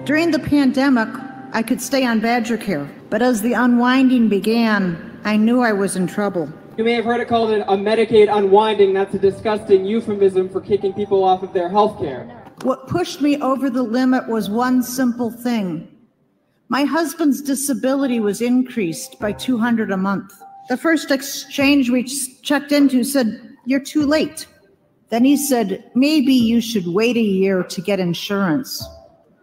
During the pandemic, I could stay on Badger Care, but as the unwinding began, I knew I was in trouble. You may have heard it called a Medicaid unwinding. That's a disgusting euphemism for kicking people off of their health care. What pushed me over the limit was one simple thing. My husband's disability was increased by $200 a month. The first exchange we checked into said, "You're too late." Then he said, "Maybe you should wait a year to get insurance."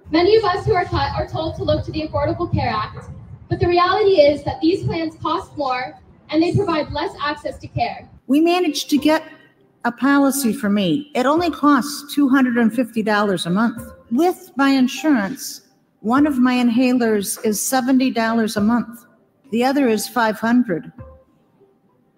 Many of us who are cut are told to look to the Affordable Care Act, but the reality is that these plans cost more and they provide less access to care. We managed to get a policy for me. It only costs $250 a month. With my insurance, one of my inhalers is $70 a month. The other is $500.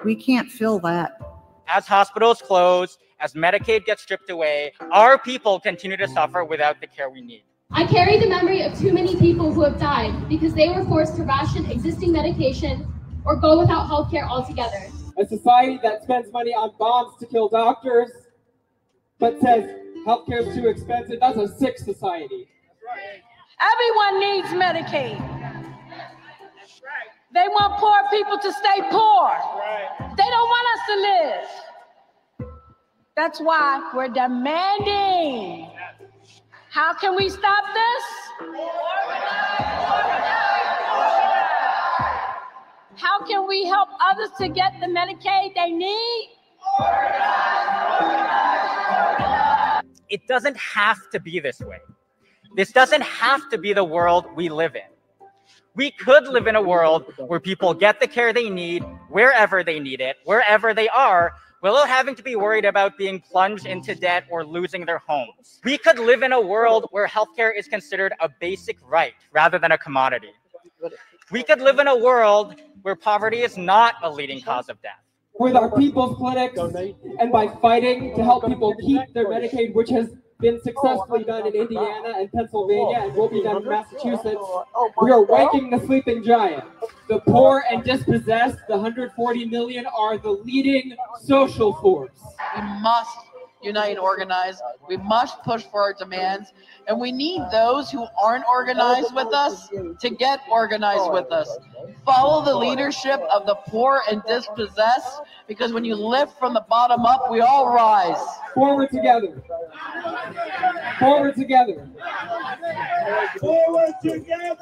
We can't fill that. As hospitals close, as Medicaid gets stripped away, our people continue to suffer without the care we need. I carry the memory of too many people who have died because they were forced to ration existing medication or go without health care altogether. A society that spends money on bombs to kill doctors, but says healthcare is too expensive, that's a sick society. Everyone needs Medicaid. They want poor people to stay poor. They don't want us to live. That's why we're demanding. How can we stop this? How can we help others to get the Medicaid they need? It doesn't have to be this way. This doesn't have to be the world we live in. We could live in a world where people get the care they need, wherever they need it, wherever they are, without having to be worried about being plunged into debt or losing their homes. We could live in a world where healthcare is considered a basic right rather than a commodity. We could live in a world where poverty is not a leading cause of death. With our people's clinics and by fighting to help people keep their Medicaid, which has been successfully done in Indiana and Pennsylvania and will be done in Massachusetts, we are waking the sleeping giant. The poor and dispossessed, the 140 million, are the leading social force. We must unite and organize. We must push for our demands. And we need those who aren't organized with us to get organized with us. Follow the leadership of the poor and dispossessed, because when you lift from the bottom up, we all rise. Forward together. Forward together. Forward together.